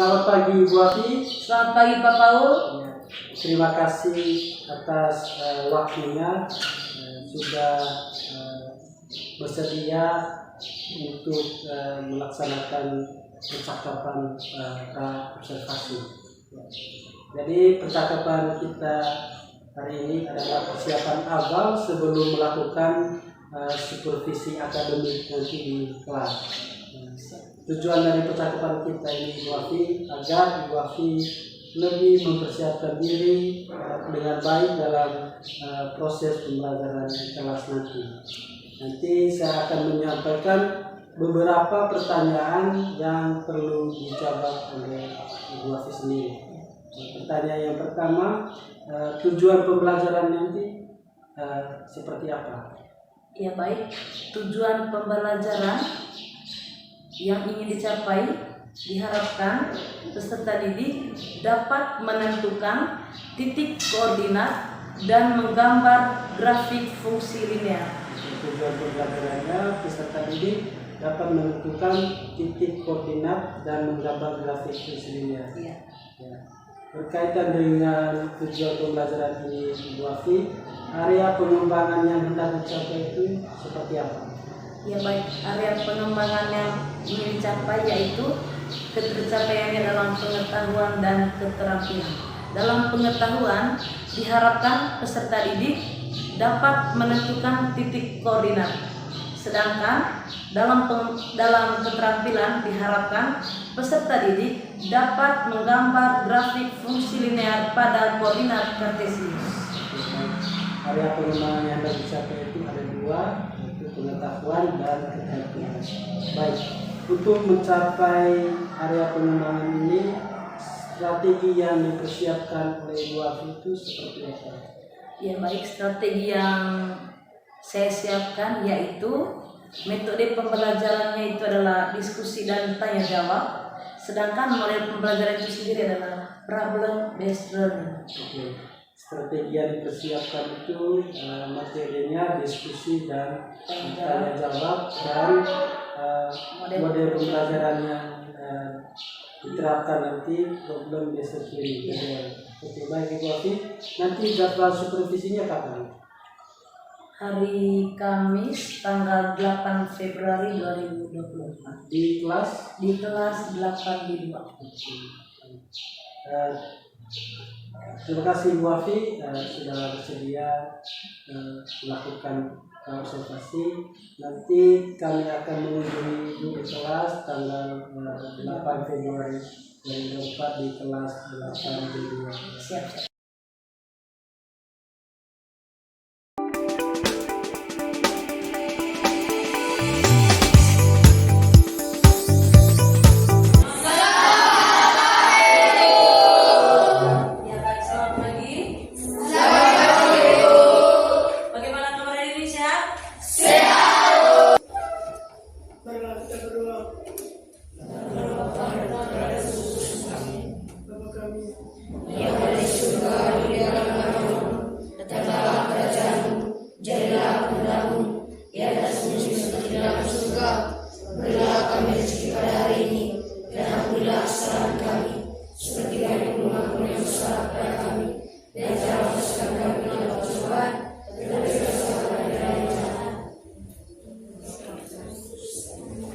Selamat pagi Bu Afi. Selamat pagi Pak Paul. Ya, terima kasih atas waktunya, sudah bersedia untuk melaksanakan percakapan pra-observasi. Jadi percakapan kita hari ini adalah persiapan awal sebelum melakukan supervisi akademik nanti di kelas. Tujuan dari percakapan kita ini Bu Afi, agar Bu Afi lebih mempersiapkan diri dengan baik dalam proses pembelajaran di kelas nanti. Nanti saya akan menyampaikan beberapa pertanyaan yang perlu dijawab oleh Bu Afi sendiri. Pertanyaan yang pertama, tujuan pembelajaran nanti seperti apa? Ya baik, tujuan pembelajaran yang ingin dicapai diharapkan peserta didik dapat menentukan titik koordinat dan menggambar grafik fungsi linear. Tujuan pembelajarannya peserta didik dapat menentukan titik koordinat dan menggambar grafik fungsi linear. Ya. Ya. Berkaitan dengan tujuan pembelajaran ini Bu Afi, area pengembangan yang hendak dicapai itu seperti apa? Ya baik, area pengembangan yang ingin dicapai yaitu ketercapaiannya dalam pengetahuan dan keterampilan. Dalam pengetahuan diharapkan peserta didik dapat menentukan titik koordinat. Sedangkan dalam keterampilan diharapkan peserta didik dapat menggambar grafik fungsi linear pada koordinat kartesius. Area pengembangan yang hendak dicapai itu ada dua, yaitu pengetahuan dan keterampilan. Baik, untuk mencapai area pengembangan ini, strategi yang dipersiapkan oleh Bu Afi itu seperti apa? Ya baik, strategi yang saya siapkan yaitu metode pembelajarannya itu adalah diskusi dan tanya jawab, sedangkan model pembelajaran itu sendiri adalah problem based learning. Oke. Strategi yang dipersiapkan itu materinya diskusi dan tanya jawab, dan model pembelajaran yang diterapkan nanti problem based learning. Oke, baik Ibu Afi. Nanti jadwal supervisinya kapan? Hari Kamis tanggal 8 Februari 2024 Di kelas? di kelas 8 di 2. Terima kasih Bu Afi sudah bersedia melakukan observasi. Nanti kami akan mengunjungi Ibu di kelas tanggal 8 Februari 2024 di kelas 8 di 2. Siap.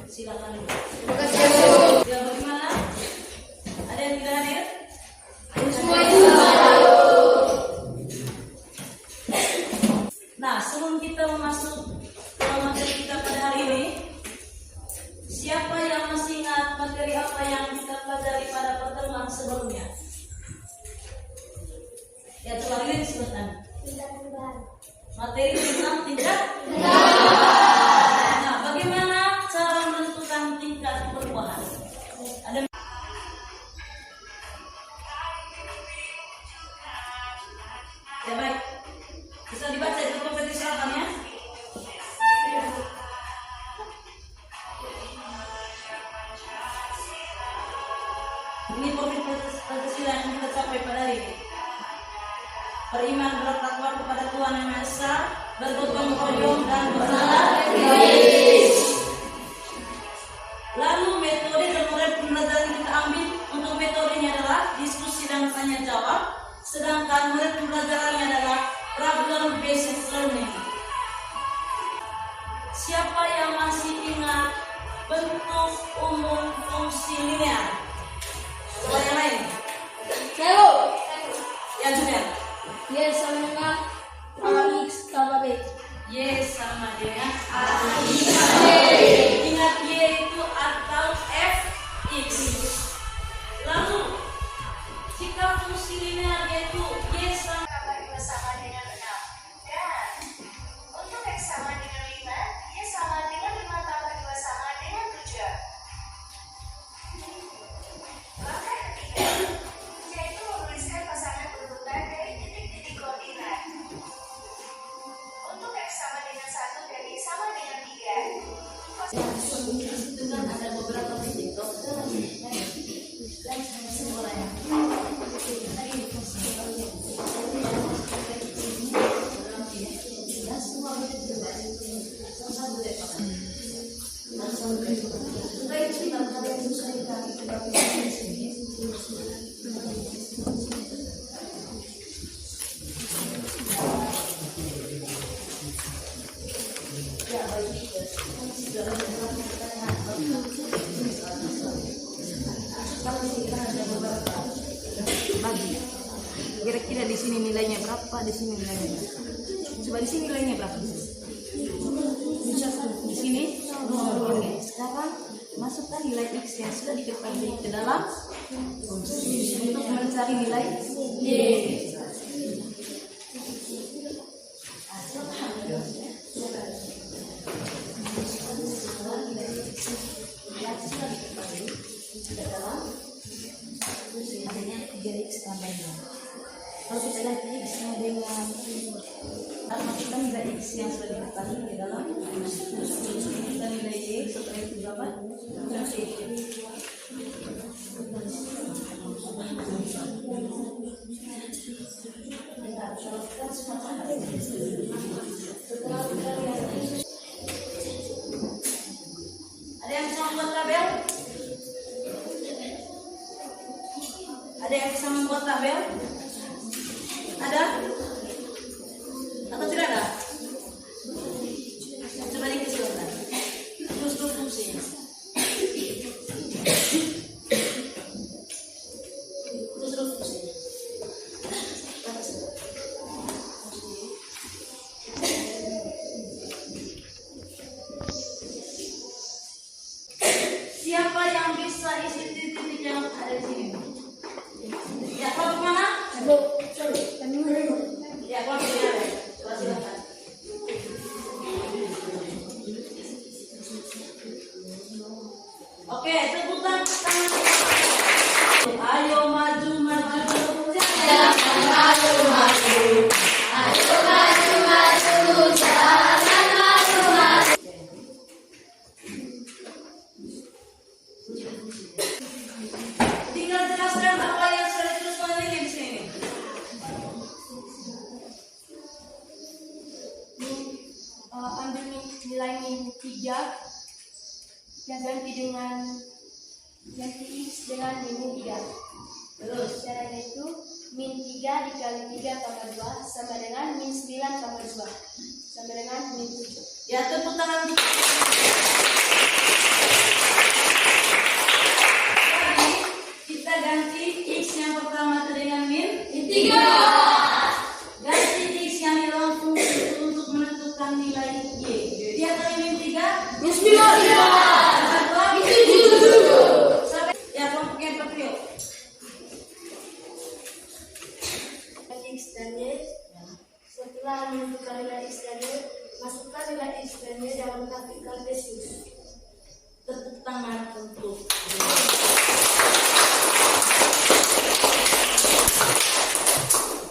Silakan. Terima kasih. Ya, bagaimana? Ada yang tidak hadir? Nah, sebelum kita masuk ke materi kita pada hari ini, siapa yang masih ingat materi apa yang kita pelajari pada pertemuan sebelumnya? Ya, coba lihat disebutkan. Materi tentang tingkat. Nah, bagaimana cara menentukan tingkat perubahan? Ada. Ya baik, bisa dibaca itu kompetisi apanya? Ini profil Pancasila yang kita capai pada hari ini. Beriman, bertakwa kepada Tuhan Yang Maha Esa, bergotong royong dan bersalah. Lalu metode dan model pembelajaran kita ambil untuk dan tanya jawab, sedangkan model pembelajarannya adalah problem based learning. Siapa yang masih ingat bentuk umum fungsi linear? Coba yang lain. Saya. Ya Julian. Y sama dengan AX tambah B. Y sama dengan ingat Y itu atau fx. Lalu jika fungsi linear yaitu Y sama sama dengan 6. Dan untuk X sama dengan 5, Y sama dengan 5 tambah 2 sama dengan 7. Langkah ketiga, yaitu menuliskan pasangan urutan dari titik-titik koordinat. Untuk X sama dengan 1 dan Y sama dengan 3. itu kan ada beberapa titik toh. Bagi. Kira-kira di sini nilainya berapa? Di sini nilainya berapa? Coba di sini nilainya berapa? Di sini. Oke. Sekarang masukkan nilai x yang sudah diketahui ke dalam fungsi untuk mencari nilai y. Adanya 3x tambah 6. Kalau kita lihat x sama dengan masukkan nilai x yang sudah diketahui di dalam dan nilai y setelah itu berapa? Ada yang bisa membuat tabel? Ada yang bisa membuat tabel? Ada? Atau tidak ada? Coba dikecilkan. Terus fungsinya. Terus fungsinya. Siapa yang bisa isi titik-titik yang ada di sini? Ya, kalau kemana? Ya, kalau kemana? Coba silakan. Oke, tepuk tangan. Ayo maju, maju. Jangan maju, maju. Ayo maju, maju. Jangan maju, maju. Tinggal jelaskan apa yang sudah dituliskan ini di sini. Ambil nilai min 3 yang ganti x dengan min 3. Terus Caranya itu min 3 dikali 3 tambah 2 sama dengan min 9 tambah 2 sama dengan min 7. ya, tepuk tangan. Jadi kita ganti x yang pertama itu dengan min 3. Ganti x yang di dalam fungsi untuk menentukan nilai y. Dia kali min 3 Min 9. ya, kelompok yang trio. X dan y. Setelah menentukan nilai x dan y, masukkan nilai x dan y dalam grafik Cartesius. Tepuk tangan untuk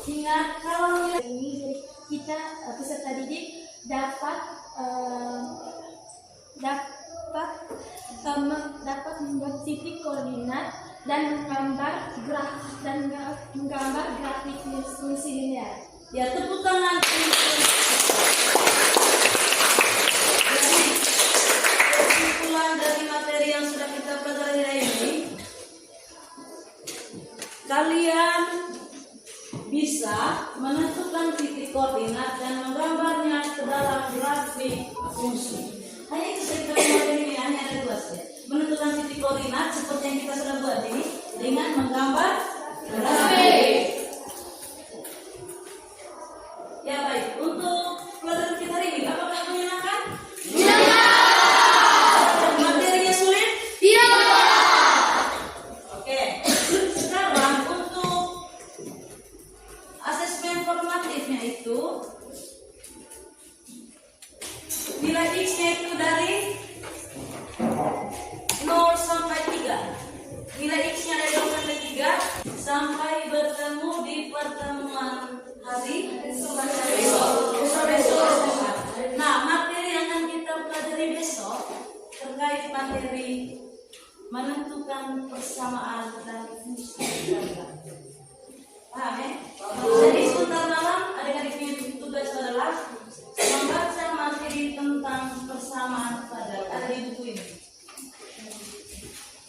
Ingat, kalau nilai ini kita peserta didik dapat membuat titik koordinat dan menggambar grafik fungsi linear. ya, tepuk tangan. Jadi kesimpulan dari materi yang sudah kita pelajari hari ini, kalian menggambarnya ke dalam grafik fungsi. Hanya itu saya kira ini hanya ada dua saja. Menentukan titik koordinat seperti yang kita sudah buat ini dengan menggambar grafik. Ya baik, untuk pelajaran kita hari ini apakah menyenangkan? Materinya sulit? Oke, sekarang untuk asesmen formatifnya itu nilai X-nya itu dari 0 sampai 3. Nilai X-nya dari 0 sampai 3 sampai bertemu di pertemuan hari besok. Nah, materi yang akan kita pelajari besok terkait materi menentukan persamaan dan fungsi ganda. Paham ya? Jadi sebentar malam adik-adik tugas adalah membaca materi tentang persamaan padanan. Ada di buku ini.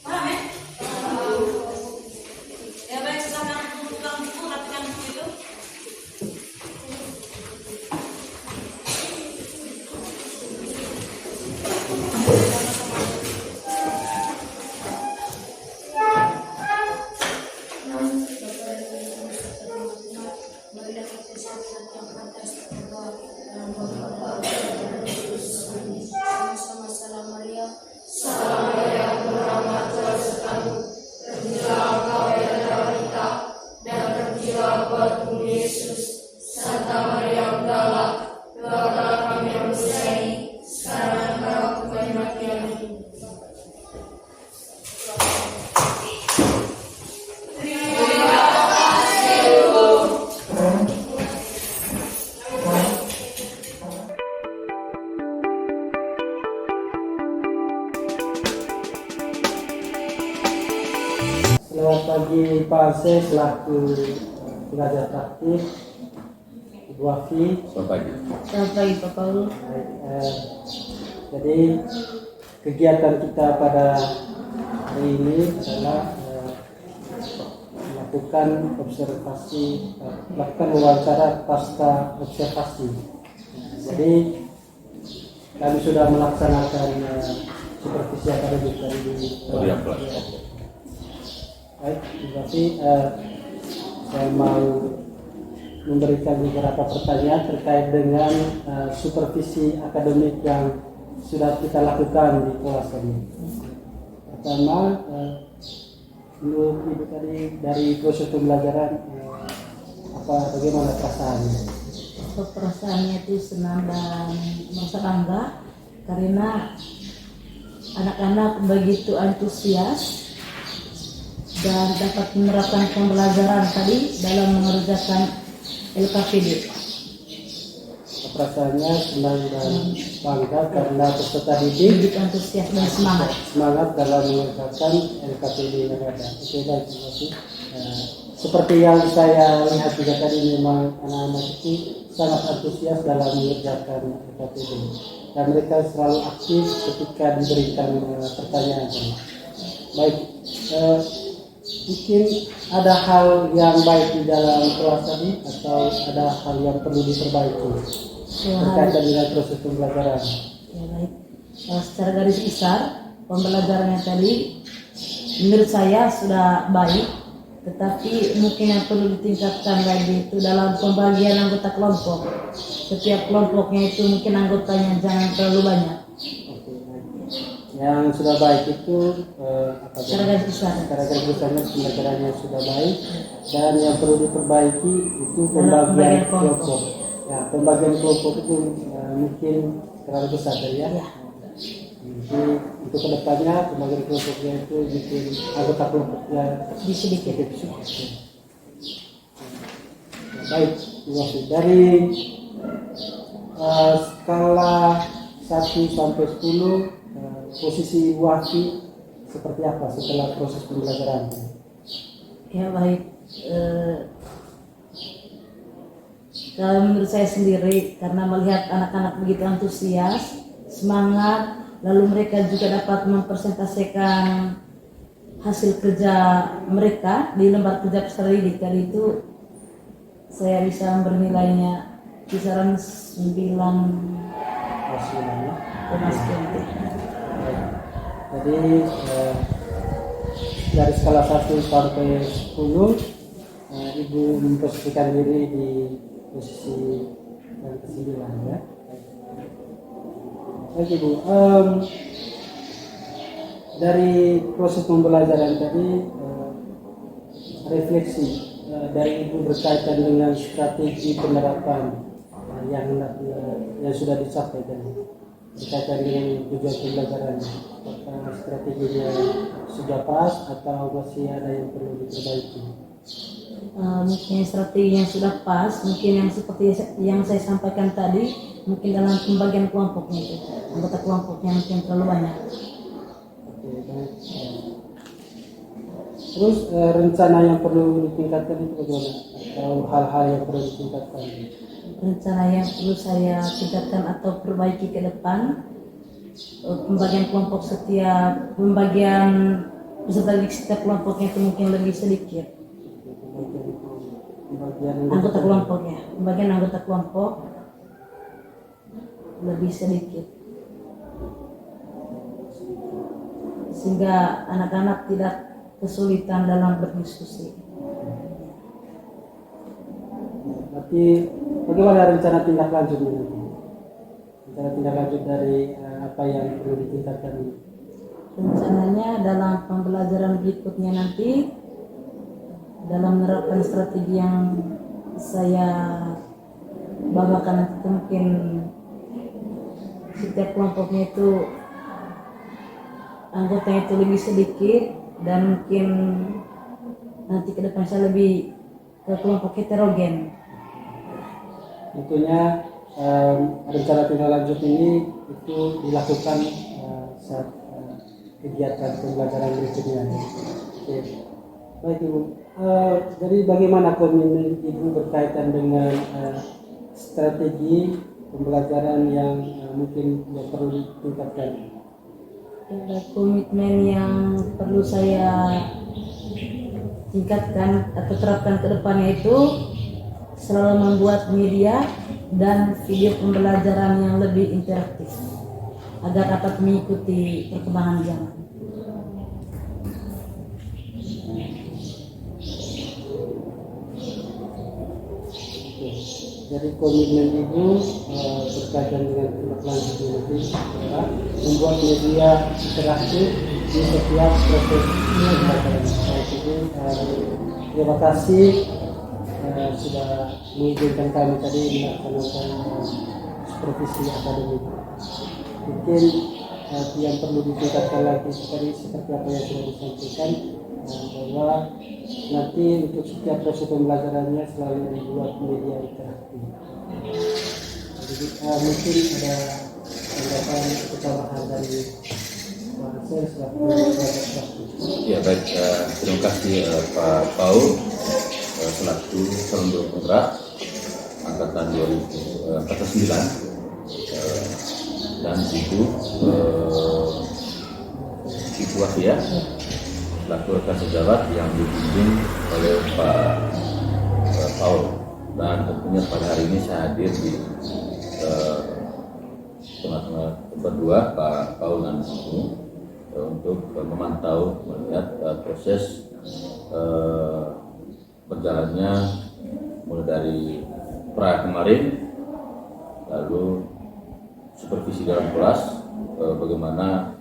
Paham ya? Ya baik, silakan buka buku, rapikan buku itu. Selamat pagi Pak Asep selaku pelajar praktik, Ibu Afi. Selamat pagi. Selamat pagi Pak Paul. Jadi kegiatan kita pada hari ini adalah melakukan observasi, melakukan wawancara pasca observasi. Jadi kami sudah melaksanakan supervisi akademik dari Yang kelas. Baik, terima kasih. Saya mau memberikan beberapa pertanyaan terkait dengan supervisi akademik yang sudah kita lakukan di kelas ini. Pertama, menurut Ibu tadi dari proses pembelajaran, bagaimana perasaannya? Perasaannya itu senang dan merasa bangga karena anak-anak begitu antusias dan dapat menerapkan pembelajaran tadi dalam mengerjakan LKPD. Perasaannya senang dan bangga karena peserta didik Begitu antusias dan semangat dalam mengerjakan LKPD yang ada. Oke, baik, terima kasih. Seperti yang saya lihat juga tadi, memang anak-anak itu sangat antusias dalam mengerjakan LKPD dan mereka selalu aktif ketika diberikan pertanyaan. Baik, mungkin ada hal yang baik di dalam kelas tadi atau ada hal yang perlu diperbaiki terkait dengan proses pembelajaran. Ya baik. Secara garis besar pembelajarannya tadi menurut saya sudah baik, tetapi mungkin yang perlu ditingkatkan lagi itu dalam pembagian anggota kelompok. Setiap kelompoknya itu mungkin anggotanya jangan terlalu banyak. Yang sudah baik itu Secara garis besar. Secara garis besarnya pembelajarannya sudah baik, dan yang perlu diperbaiki itu pembagian kelompok. Ya, pembagian kelompok itu mungkin terlalu besar ya. Jadi untuk kedepannya pembagian kelompoknya itu bikin anggota kelompoknya sedikit. Baik, terima kasih. Dari skala 1 sampai 10, posisi Ibu Afi seperti apa setelah proses pembelajaran? Ya baik. Kalau menurut saya sendiri, karena melihat anak-anak begitu antusias, semangat, lalu mereka juga dapat mempresentasikan hasil kerja mereka di lembar kerja peserta didik, kali itu saya bisa memberi nilainya kisaran 9,9. Hasilnya. Sekian. Jadi dari skala 1 sampai 10, Ibu memposisikan diri di posisi yang ke-9 ya. Oke Bu, dari proses pembelajaran tadi refleksi dari Ibu berkaitan dengan strategi penerapan yang sudah dicapai tadi berkaitan dengan tujuan pembelajaran. Apakah strateginya sudah pas atau masih ada yang perlu diperbaiki? Mungkin strategi yang sudah pas, mungkin yang seperti yang saya sampaikan tadi, mungkin dalam pembagian kelompoknya itu, anggota kelompoknya mungkin terlalu banyak. Oke, baik. Terus rencana yang perlu ditingkatkan itu bagaimana? Atau hal-hal yang perlu ditingkatkan? Rencana yang perlu saya tingkatkan atau perbaiki ke depan, pembagian kelompok pembagian peserta didik setiap kelompoknya itu mungkin lebih sedikit. Anggota kelompoknya, pembagian anggota kelompok lebih sedikit, sehingga anak-anak tidak kesulitan dalam berdiskusi. Berarti bagaimana rencana tindak lanjutnya nanti? Rencana tindak lanjut dari apa yang perlu ditingkatkan ini? Rencananya dalam pembelajaran berikutnya nanti, dalam menerapkan strategi yang saya bawakan nanti, mungkin setiap kelompoknya itu anggotanya itu lebih sedikit, dan mungkin nanti ke depan saya lebih ke kelompok heterogen. Tentunya rencana tindak lanjut ini itu dilakukan saat kegiatan pembelajaran berikutnya. Oke. Baik Ibu, jadi bagaimana komitmen Ibu berkaitan dengan strategi pembelajaran yang mungkin perlu ditingkatkan? Komitmen yang perlu saya tingkatkan atau terapkan ke depannya itu selalu membuat media dan video pembelajaran yang lebih interaktif agar dapat mengikuti perkembangan zaman. Jadi komitmen Ibu berkaitan dengan tindak lanjut nanti adalah membuat media interaktif di setiap proses pembelajaran. Baik Ibu, terima kasih sudah mengizinkan kami tadi melaksanakan supervisi akademik. Mungkin yang perlu ditingkatkan lagi tadi seperti apa yang sudah disampaikan, bahwa nanti untuk setiap proses pembelajarannya selalu membuat media interaktif. Jadi mungkin ada tanggapan ketambahan dari Pak Ansel selaku pengajar praktis. Ya baik, terima kasih Pak Paul selaku calon guru penggerak angkatan 2009 dan Ibu Wafia selaku rekan sejawat yang dibimbing oleh Pak Paul. Dan tentunya pada hari ini saya hadir di tengah-tengah berdua Pak Paul dan Ibu untuk memantau melihat proses berjalannya mulai dari pra kemarin, lalu supervisi dalam kelas, bagaimana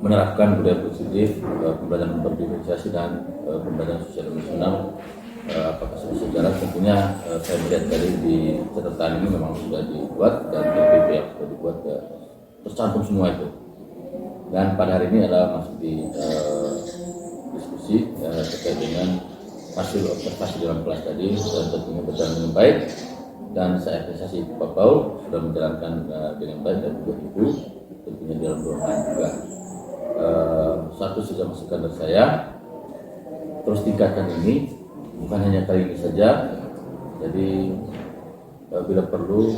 menerapkan budaya positif, pembelajaran berdiferensiasi dan pembelajaran sosial emosional. Apakah sudah sejalan? Tentunya saya melihat tadi di catatan ini memang sudah dibuat dan PPP yang sudah dibuat tercantum semua itu. Dan pada hari ini adalah masuk di diskusi terkait dengan hasil observasi dalam kelas tadi, dan tentunya berjalan dengan baik. Dan saya apresiasi Pak Paul sudah menjalankan dengan baik, dan juga Ibu tentunya dalam ruangan juga. Satu saja masukan dari saya, terus tingkatkan ini bukan hanya kali ini saja. Jadi bila perlu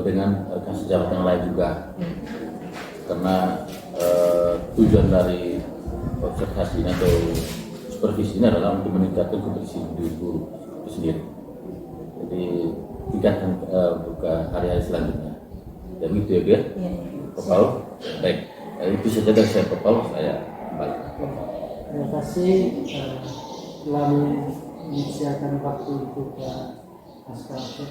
dengan rekan sejawat yang lain juga, karena tujuan dari observasi atau supervisi ini adalah untuk meningkatkan kompetisi diri guru itu sendiri. Jadi ditingkatkan untuk ke hari-hari selanjutnya. Ya begitu ya Bu ya? Iya. Pak Paul? Baik, itu saja dari saya Pak Paul, saya kembali. Terima kasih telah menyediakan waktu untuk observasi.